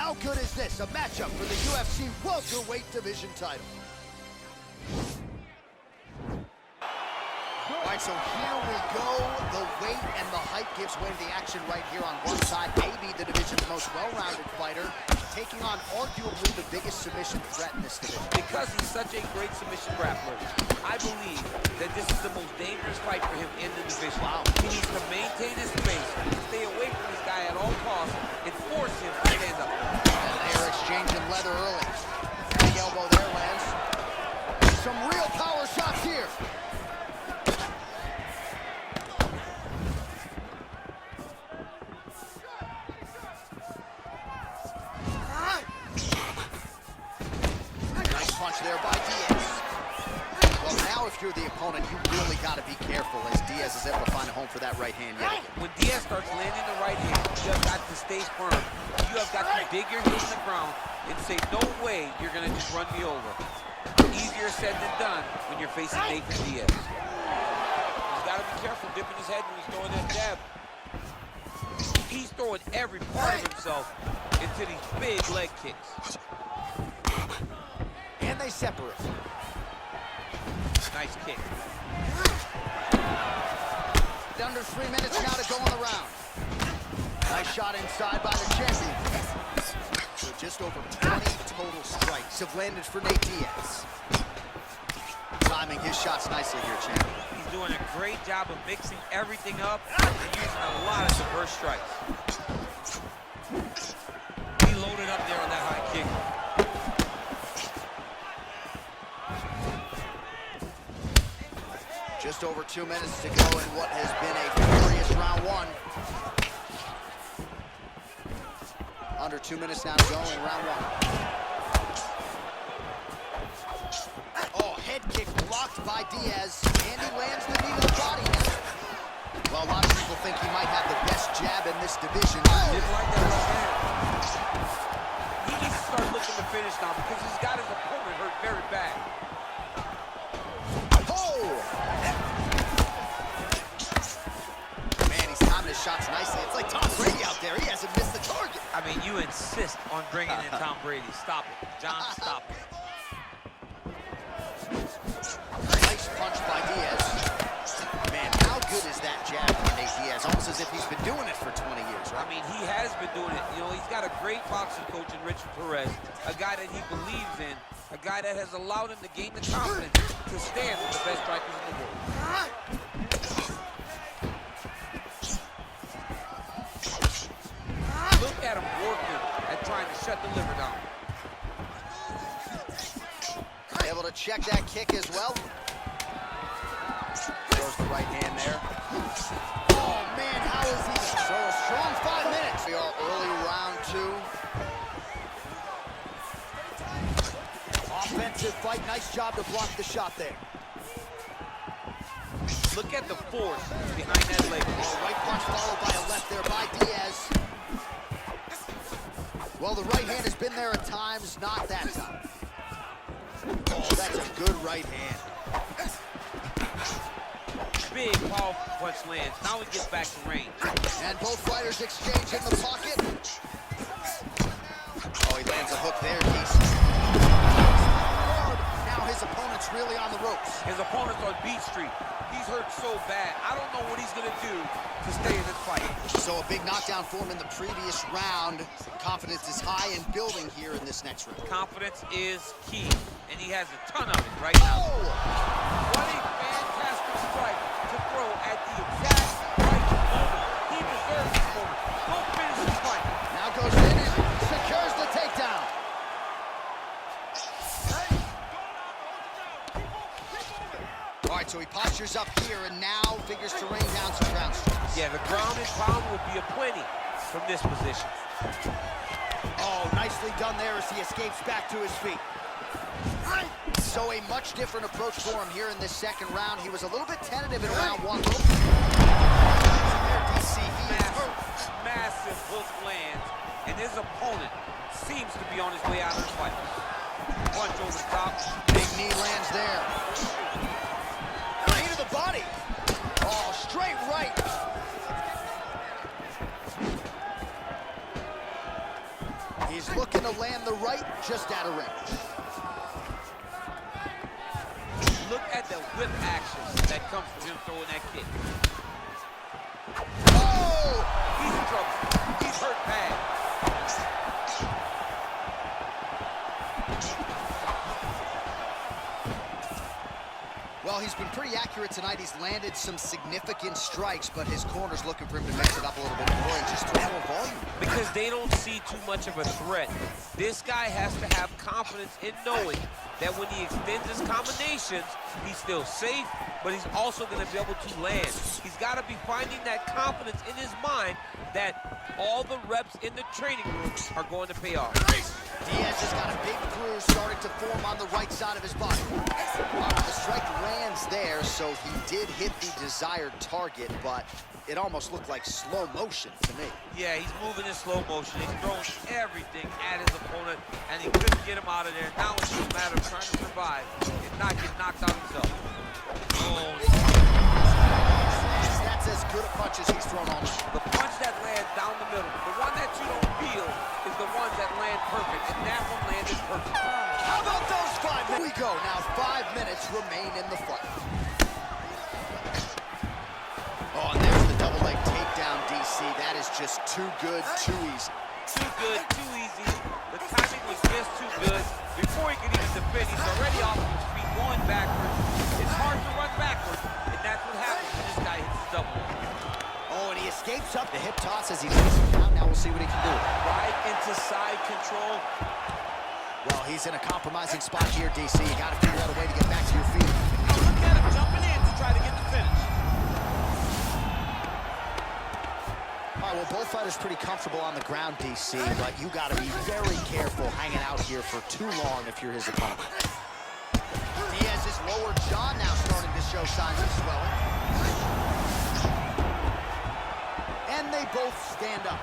how good is this? A matchup for the UFC welterweight division title. All right, so here we go. The weight and the height gives way to the action right here on one side. Maybe the division's most well-rounded fighter, taking on arguably the biggest submission threat in this division. Because he's such a great submission grappler, I believe that this is the most dangerous fight for him in the division. Wow. He needs to maintain his pace, stay away from this guy at all costs, and force him to stand up. And they're exchanging leather early. Big elbow there lands. Some real power shots here. Punch there by Diaz. Well, now if you're the opponent, you really got to be careful as Diaz is able to find a home for that right hand yet again. When Diaz starts landing the right hand, you have got to stay firm. You have got to dig your heels in the ground and say, no way you're going to just run me over. Easier said than done when you're facing Nathan Diaz. He's got to be careful dipping his head when he's throwing that jab. He's throwing every part of himself into these big leg kicks. And they separate. Nice kick. Under 3 minutes now to go in the round. Nice shot inside by the champion. So just over 20 total strikes have landed for Nate Diaz. Timing his shots nicely here, champion. He's doing a great job of mixing everything up and using a lot of diverse strikes. He loaded up there on that high kick. Just over 2 minutes to go in what has been a furious round one. Under 2 minutes now to go in round one. Oh, head kick blocked by Diaz, and he lands the knee to the body. Well, a lot of people think he might have the best jab in this division. Didn't like that right hand. He needs to start looking to finish now because he's got his opponent hurt very bad. Shots nicely. It's like Tom Brady out there. He hasn't missed the target. I mean, you insist on bringing in Tom Brady. Stop it. John, stop it. Nice punch by Diaz. Man, how good is that jab from Nate Diaz? Almost as if he's been doing it for 20 years, right? I mean, he has been doing it. You know, he's got a great boxing coach in Richard Perez, a guy that he believes in, a guy that has allowed him to gain the confidence to stand with the best strikers in the world. Look at him working at trying to shut the liver down. Able to check that kick as well. Throws the right hand there. Oh, man, how is he? So a strong 5 minutes. We are early round two. Offensive fight. Nice job to block the shot there. Look at the force behind that leg. Oh, right punch followed by a left there by Diaz. Well, the right hand has been there at times, not that time. Oh, that's a good right hand. Big, powerful punch lands. Now he gets back to range. And both fighters exchange in the pocket. Oh, he lands a hook there, Now his opponent's really on the ropes. His opponent's on Beat Street. He's hurt so bad. I don't know what he's going to do to stay in this fight. So a big knockdown for him in the previous round. Confidence is high and building here in this next round. Confidence is key, and he has a ton of it right now. Oh! What a fantastic strike to throw at the exact right moment. He deserves this moment. Go finish the fight. Now goes in and secures the takedown. All right, so he postures up here and now figures to rain down some ground strikes. Yeah, the ground and pound will be aplenty from this position. Oh, nicely done there as he escapes back to his feet. So a much different approach for him here in this second round. He was a little bit tentative in round one. Massive hook lands, and his opponent seems to be on his way out of the fight. Punch over the top. Big knee lands there. Knee to the body. Oh, straight right. He's looking to land the right, just out of range. Look at the whip action that comes from him throwing that kick. Oh! He's in trouble. He's hurt bad. Well, he's been pretty accurate tonight. He's landed some significant strikes, but his corner's looking for him to mix it up a little bit more and just throw more volume. Because they don't see too much of a threat. This guy has to have confidence in knowing that when he extends his combinations, he's still safe, but he's also going to be able to land. He's got to be finding that confidence in his mind that all the reps in the training room are going to pay off. Diaz has got a big bruise starting to form on the right side of his body. The strike lands there, so he did hit the desired target, but it almost looked like slow motion to me. Yeah, he's moving in slow motion. He's throwing everything at his opponent, and he couldn't get him out of there. Now it's just a matter of trying to survive and not get knocked out himself. Oh, that's as good a punch as he's thrown all night. The punch that lands down the middle, the one that you don't feel, is the ones that land perfect, and that one landed perfect. How about those 5 minutes? Here we go. Now 5 minutes remain in the fight. Oh, and there's the double leg takedown, DC. That is just too good, too easy. Too good, too easy. The timing was just too good. Before he could even defend, he's already off his feet, going backwards. It's hard to run backwards, and that's what happens when this guy hits the double. Oh, and he escapes up the hip toss as he lays him down. Now we'll see what he can do. Right into side control. Well, he's in a compromising spot here, DC. You got to figure out a way to get back to your feet. Look at him jumping in to try to get the finish. All right, well, both fighters pretty comfortable on the ground, DC, but you got to be very careful hanging out here for too long if you're his opponent. Diaz's lower jaw now starting to show signs of swelling. And they both stand up.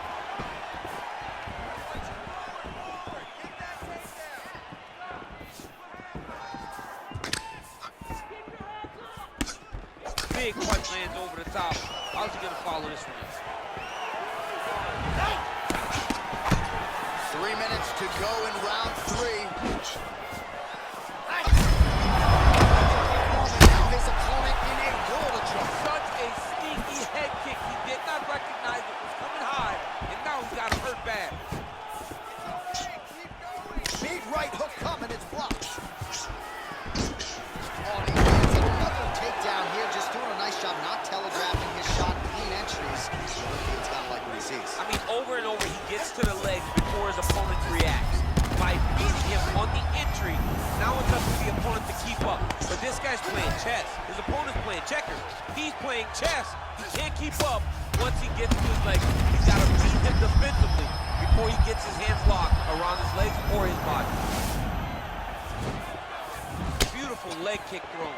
Big punch lands over the top. How's he going to follow this one up? 3 minutes to go in round 3. Now his opponent in a world of trouble. Such a sneaky head kick. He did not recognize it was coming high, and now he's got him hurt bad. Big right hook coming, it's blocked. Oh, he gets another takedown here, just doing a nice job not telegraphing his shot, clean entries. It's kind of like what he sees. I mean, over and over, he gets to the legs before his opponent reacts. By beating him on the entry, now it's up to the opponent to keep up. But this guy's playing chess. His opponent's playing checkers. He's playing chess. He can't keep up once he gets to his legs. He's got to beat him defensively before he gets his hands locked around his legs or his body. Beautiful leg kick thrown.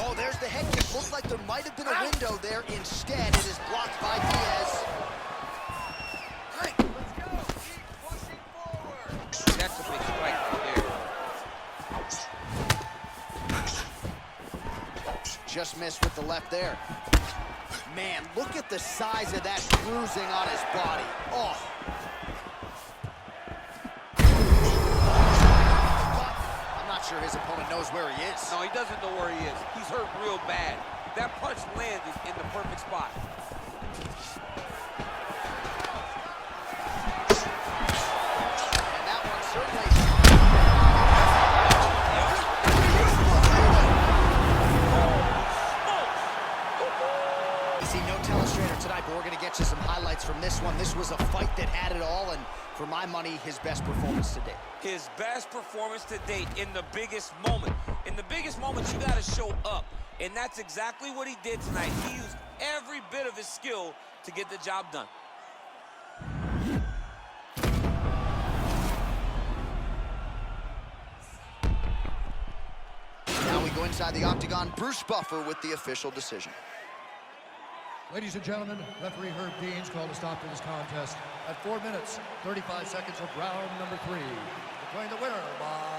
Oh, there's the head kick. Looked like there might have been a window there. Instead, it is blocked by Diaz. That's a big strike right there. Just missed with the left there. Man, look at the size of that bruising on his body. Oh. I'm not sure his opponent knows where he is. No, he doesn't know where he is. He's hurt real bad. That punch landed in the perfect spot. And that one certainly... You see, no telestrator tonight, but we're going to get you some highlights from this one. This was a fight that had it all, and for my money, his best performance to date. His best performance to date in the biggest moment. In the biggest moment, you got to show up. And that's exactly what he did tonight. He used every bit of his skill to get the job done. Now we go inside the octagon. Bruce Buffer with the official decision. Ladies and gentlemen, referee Herb Deans called a stop to this contest at 4 minutes, 35 seconds of round number 3. Declaring the winner by